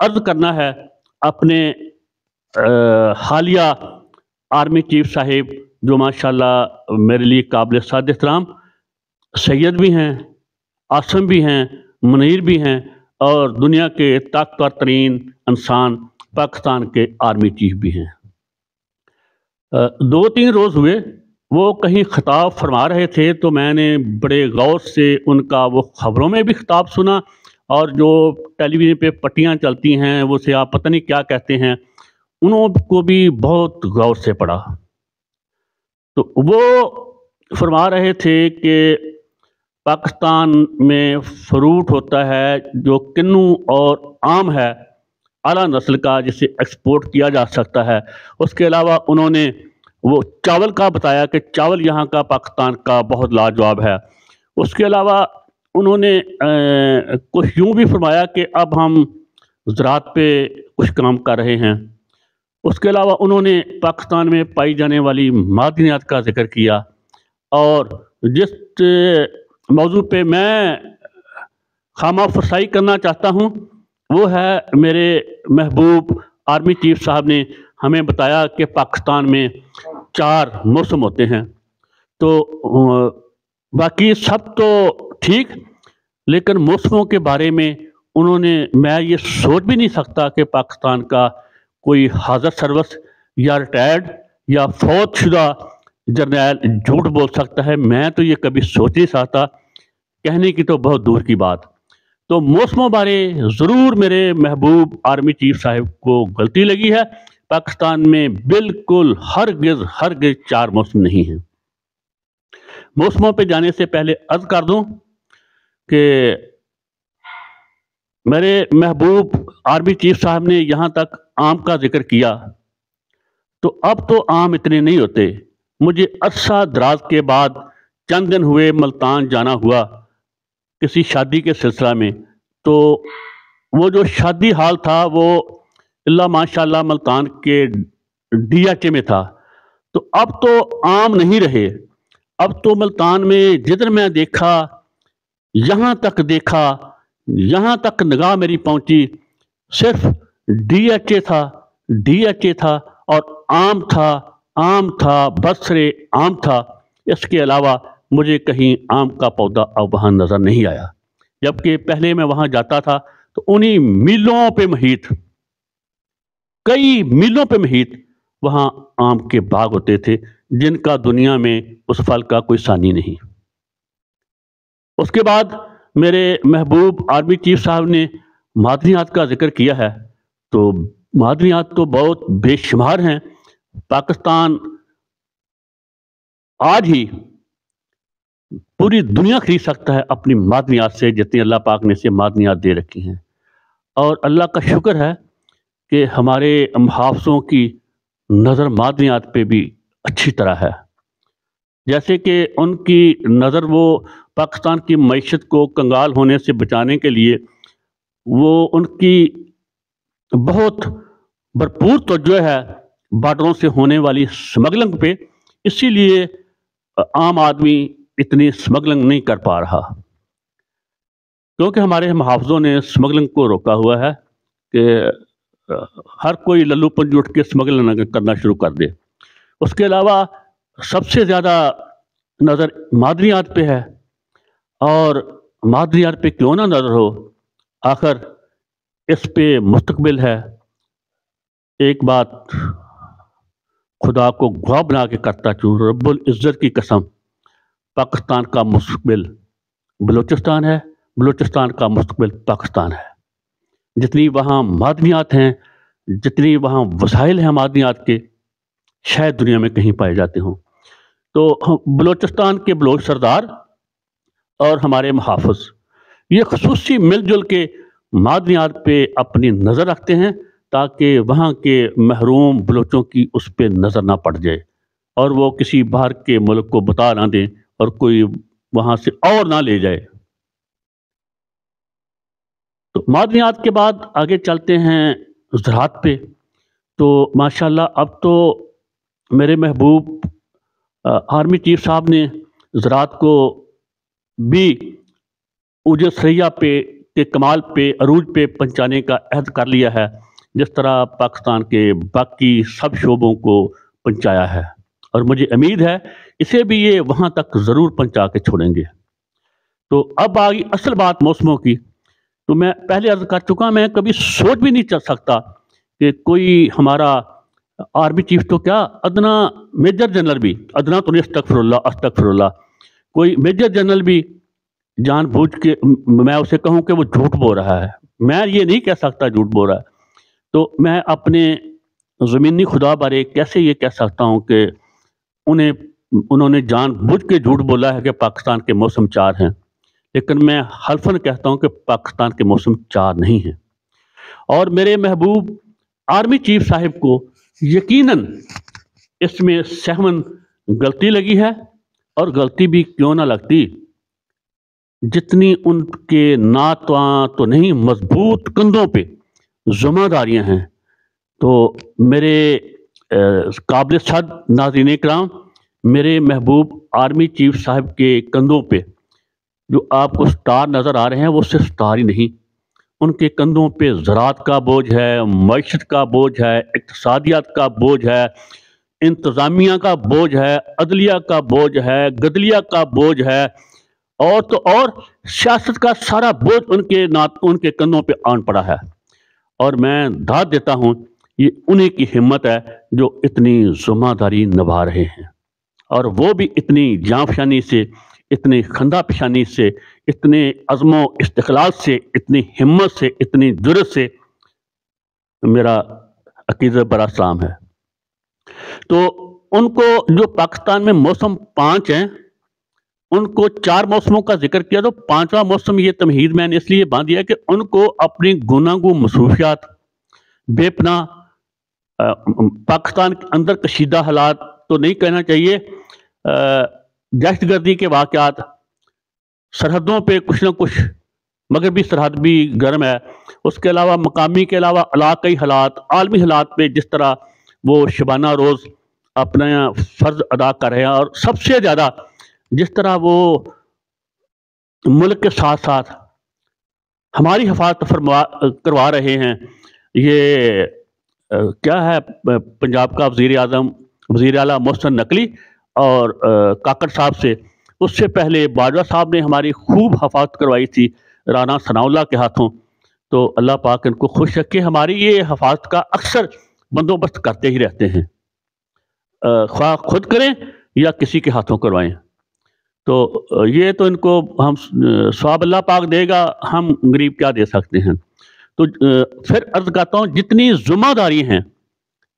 عرض کرنا ہے اپنے حالیہ آرمی چیف صاحب جو ماشاءاللہ میرے لیے قابل صد احترام سید بھی ہیں، عاصم بھی ہیں، منیر بھی ہیں، اور دنیا کے طاقتور ترین انسان پاکستان کے آرمی چیف بھی ہیں۔ 2-3 روز ہوئے وہ کہیں خطاب فرما رہے تھے تو میں نے بڑے غور سے ان کا وہ خبروں میں بھی خطاب سنا، اور جو ٹیلی ویژن پہ پٹیاں چلتی ہیں وہ سے آپ پتہ نہیں کیا کہتے ہیں، انہوں کو بھی بہت غور سے پڑھا۔ تو وہ فرما رہے تھے کہ پاکستان میں فروٹ ہوتا ہے جو کنو اور آم ہے اعلیٰ نسل کا، جسے ایکسپورٹ کیا جا سکتا ہے۔ اس کے علاوہ انہوں نے وہ چاول کا بتایا کہ چاول یہاں کا پاکستان کا بہت لاجواب ہے۔ اس کے علاوہ انہوں نے کچھ یوں بھی فرمایا کہ اب ہم زراعت پہ کچھ کام کر رہے ہیں۔ اس کے علاوہ انہوں نے پاکستان میں پائی جانے والی معدنیات کا ذکر کیا، اور جس موضوع پہ میں خامہ فرسائی کرنا چاہتا ہوں وہ ہے میرے محبوب آرمی چیف صاحب نے ہمیں بتایا کہ پاکستان میں 4 موسم ہوتے ہیں۔ تو باقی سب تو ٹھیک، لیکن موسموں کے بارے میں انہوں نے، میں یہ سوچ بھی نہیں سکتا کہ پاکستان کا کوئی حاضر سروس یا ریٹائرڈ یا فوت شدہ جرنیل جھوٹ بول سکتا ہے۔ میں تو یہ کبھی سوچ نہیں سکتا، کہنے کی تو بہت دور کی بات۔ تو موسموں بارے ضرور میرے محبوب آرمی چیف صاحب کو غلطی لگی ہے۔ پاکستان میں بالکل ہرگز 4 موسم نہیں ہیں۔ موسموں پہ جانے سے پہلے عرض کر دوں کہ میرے محبوب آرمی چیف صاحب نے یہاں تک آم کا ذکر کیا، تو اب تو آم اتنے نہیں ہوتے۔ مجھے عرصہ دراز کے بعد چند دن ہوئے ملتان جانا ہوا کسی شادی کے سلسلہ میں، تو وہ جو شادی حال تھا وہ اللہ ماشاءاللہ ملتان کے DHA میں تھا۔ تو اب تو عام نہیں رہے، اب تو ملتان میں جدھر میں دیکھا، یہاں تک دیکھا، یہاں تک نگاہ میری پہنچی، صرف DHA تھا اور آم تھا، برسرے آم تھا۔ اس کے علاوہ مجھے کہیں آم کا پودا اب وہاں نظر نہیں آیا، جبکہ پہلے میں وہاں جاتا تھا تو انہی میلوں پہ محیط، کئی میلوں پہ محیط وہاں آم کے باغ ہوتے تھے جن کا دنیا میں اس پھل کا کوئی ثانی نہیں۔ اس کے بعد میرے محبوب آرمی چیف صاحب نے معدنیات کا ذکر کیا ہے، تو معدنیات تو بہت بے شمار ہیں۔ پاکستان آج ہی پوری دنیا خرید سکتا ہے اپنی معدنیات سے، جتنی اللہ پاک نے اسے معدنیات دے رکھی ہیں۔ اور اللہ کا شکر ہے کہ ہمارے محافظوں کی نظر معدنیات پہ بھی اچھی طرح ہے، جیسے کہ ان کی نظر وہ پاکستان کی معیشت کو کنگال ہونے سے بچانے کے لیے وہ ان کی بہت بھرپور توجہ ہے بارڈروں سے ہونے والی سمگلنگ پہ، اسی لیے عام آدمی اتنی سمگلنگ نہیں کر پا رہا، کیونکہ ہمارے محافظوں نے سمگلنگ کو روکا ہوا ہے کہ ہر کوئی للو پنجو اٹھ کے سمگلنگ کرنا شروع کر دے۔ اس کے علاوہ سب سے زیادہ نظر معدنیات پہ ہے، اور معدنیات پہ کیوں نہ نظر ہو، آخر اس پہ مستقبل ہے۔ ایک بات خدا کو گواہ بنا کے کرتا چوں، رب العزت کی قسم، پاکستان کا مستقبل بلوچستان ہے، بلوچستان کا مستقبل پاکستان ہے۔ جتنی وہاں معدنیات ہیں، جتنی وہاں وسائل ہیں معدنیات کے، شاید دنیا میں کہیں پائے جاتے ہوں۔ تو بلوچستان کے بلوچ سردار اور ہمارے محافظ یہ خصوصی مل جل کے معدنیات پہ اپنی نظر رکھتے ہیں تاکہ وہاں کے محروم بلوچوں کی اس پہ نظر نہ پڑ جائے اور وہ کسی باہر کے ملک کو بتا نہ دیں اور کوئی وہاں سے اور نہ لے جائے۔ تو معدنیات کے بعد آگے چلتے ہیں زراعت پہ۔ تو ماشاءاللہ اب تو میرے محبوب آرمی چیف صاحب نے زراعت کو بھی اوج سریہ پہ کے کمال پہ عروج پہ پہنچانے کا عہد کر لیا ہے، جس طرح پاکستان کے باقی سب شعبوں کو پہنچایا ہے، اور مجھے امید ہے اسے بھی یہ وہاں تک ضرور پہنچا کے چھوڑیں گے۔ تو اب آگئی اصل بات موسموں کی۔ تو میں پہلے عرض کر چکا، میں کبھی سوچ بھی نہیں چل سکتا کہ کوئی ہمارا آرمی چیف تو کیا، ادنا میجر جنرل بھی، ادنا تو نہیں، استغفر اللہ، کوئی میجر جنرل بھی جان بوجھ کے میں اسے کہوں کہ وہ جھوٹ بول رہا ہے، میں یہ نہیں کہہ سکتا جھوٹ بول رہا ہے، تو میں اپنے زمینی خدا بارے کیسے یہ کہہ سکتا ہوں کہ انہوں نے جان بوجھ کے جھوٹ بولا ہے کہ پاکستان کے موسم 4 ہیں، لیکن میں حلفاً کہتا ہوں کہ پاکستان کے موسم 4 نہیں ہیں۔ اور میرے محبوب آرمی چیف صاحب کو یقیناً اس میں سہمن غلطی لگی ہے، اور غلطی بھی کیوں نہ لگتی، جتنی ان کے ناتواں تو نہیں مضبوط کندھوں پہ ذمہ داریاں ہیں، تو میرے قابل صد ناظرین اکرام، میرے محبوب آرمی چیف صاحب کے کندھوں پہ جو آپ کو سٹار نظر آ رہے ہیں وہ صرف سٹار ہی نہیں، ان کے کندھوں پہ زراعت کا بوجھ ہے، معیشت کا بوجھ ہے، اقتصادیات کا بوجھ ہے، انتظامیہ کا بوجھ ہے، عدلیہ کا بوجھ ہے، گدلیہ کا بوجھ ہے، اور تو اور سیاست کا سارا بوجھ ان کے کندھوں پہ آن پڑا ہے۔ اور میں داد دیتا ہوں یہ انہیں کی ہمت ہے جو اتنی ذمہ داری نبھا رہے ہیں، اور وہ بھی اتنی جانفشانی سے، اتنی خندہ پیشانی سے، اتنے عزم و استقلال سے، اتنی ہمت سے، اتنی جرأت سے، میرا عقیدت برا سلام ہے۔ تو ان کو جو پاکستان میں موسم 5 ہیں، ان کو 4 موسموں کا ذکر کیا، تو 5واں موسم یہ تمہید میں نے اس لیے باندھ دیا کہ ان کو اپنی گوناگو مصروفیات، بے پناہ پاکستان کے اندر کشیدہ حالات تو نہیں کہنا چاہیے، دہشت گردی کے واقعات، سرحدوں پہ کچھ نہ کچھ، مغربی سرحد بھی گرم ہے، اس کے علاوہ مقامی کے علاوہ علاقائی حالات، عالمی حالات پہ جس طرح وہ شبانہ روز اپنا فرض ادا کر رہے ہیں، اور سب سے زیادہ جس طرح وہ ملک کے ساتھ ساتھ ہماری حفاظت کروا رہے ہیں۔ یہ کیا ہے، پنجاب کا وزیر اعلیٰ محسن نقوی اور کاکڑ صاحب سے، اس سے پہلے باجوہ صاحب نے ہماری خوب حفاظت کروائی تھی رانا ثناء اللہ کے ہاتھوں، تو اللہ پاک ان کو خوش رکھے، ہماری یہ حفاظت کا اکثر بندوبست کرتے ہی رہتے ہیں، خواہ خود کریں یا کسی کے ہاتھوں کروائیں، تو یہ تو ان کو ہم ثواب اللہ پاک دے گا، ہم غریب کیا دے سکتے ہیں۔ تو پھر عرض کرتا ہوں جتنی ذمہ داری ہیں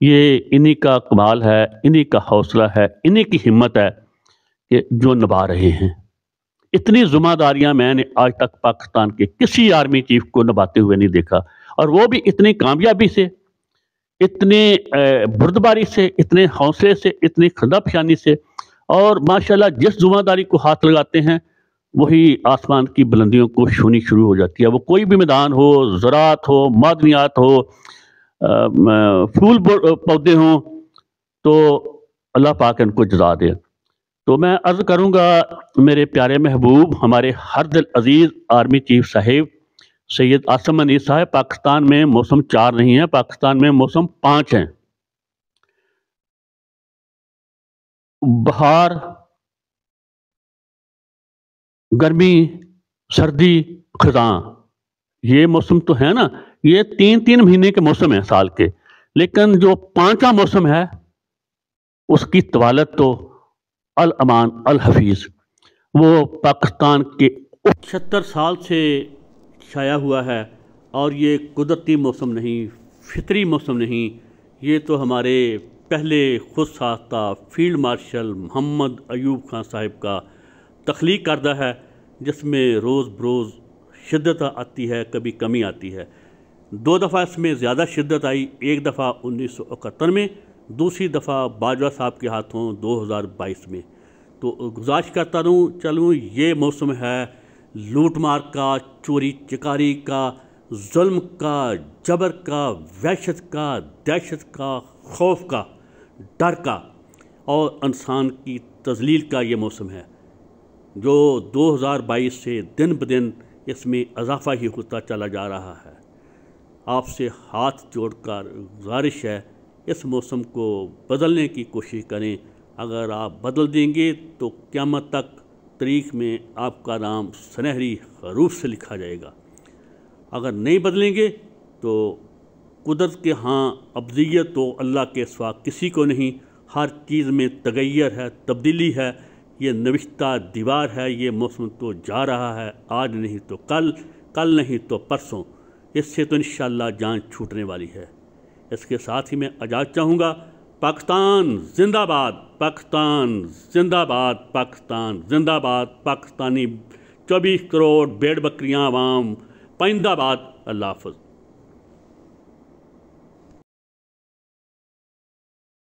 یہ انہی کا کمال ہے، انہی کا حوصلہ ہے، انہی کی ہمت ہے کہ جو نبھا رہے ہیں۔ اتنی ذمہ داریاں میں نے آج تک پاکستان کے کسی آرمی چیف کو نبھاتے ہوئے نہیں دیکھا، اور وہ بھی اتنی کامیابی سے، اتنے بردباری سے، اتنے حوصلے سے، اتنی خندہ پیشانی سے، اور ماشاءاللہ جس ذمہ داری کو ہاتھ لگاتے ہیں وہی آسمان کی بلندیوں کو چھونی شروع ہو جاتی ہے، وہ کوئی بھی میدان ہو، زراعت ہو، معدنیات ہو، پھول پودے ہوں، تو اللہ پاک ان کو جزا دے۔ تو میں عرض کروں گا میرے پیارے محبوب، ہمارے ہر دل عزیز آرمی چیف صاحب سید عاصم انیس صاحب، پاکستان میں موسم 4 نہیں ہے، پاکستان میں موسم 5 ہیں۔ بہار، گرمی، سردی، خزاں، یہ موسم تو ہے نا، یہ 3 مہینے کے موسم ہیں سال کے، لیکن جو 5واں موسم ہے اس کی طوالت تو الامان الحفیظ، وہ پاکستان کے 76 سال سے چھایا ہوا ہے، اور یہ قدرتی موسم نہیں، فطری موسم نہیں، یہ تو ہمارے پہلے خود ساختہ فیلڈ مارشل محمد ایوب خان صاحب کا تخلیق کردہ ہے، جس میں روز بروز شدت آتی ہے، کبھی کمی آتی ہے۔ 2 دفعہ اس میں زیادہ شدت آئی، ایک دفعہ 1971 میں، دوسری دفعہ باجوہ صاحب کے ہاتھوں 2022 میں۔ تو گزارش کرتا چلوں یہ موسم ہے لوٹ مار کا، چوری چکاری کا، ظلم کا، جبر کا، وحشت کا، دہشت کا، خوف کا، ڈر کا، اور انسان کی تذلیل کا یہ موسم ہے، جو 2022 سے دن بدن اس میں اضافہ ہی ہوتا چلا جا رہا ہے۔ آپ سے ہاتھ جوڑ کر گزارش ہے اس موسم کو بدلنے کی کوشش کریں۔ اگر آپ بدل دیں گے تو قیامت تک تاریخ میں آپ کا نام سنہری حروف سے لکھا جائے گا۔ اگر نہیں بدلیں گے تو قدرت کے ہاں ابدیت تو اللہ کے سوا کسی کو نہیں، ہر چیز میں تغیر ہے، تبدیلی ہے، یہ نوشتہ دیوار ہے۔ یہ موسم تو جا رہا ہے، آج نہیں تو کل، کل نہیں تو پرسوں، اس سے تو انشاءاللہ جان چھوٹنے والی ہے۔ اس کے ساتھ ہی میں اجازت چاہوں گا۔ پاکستان زندہ باد، پاکستان زندہ باد، پاکستان زندہ باد، پاکستانی 24 کروڑ بھیڑ بکریاں عوام پائندہ باد۔ اللہ حافظ۔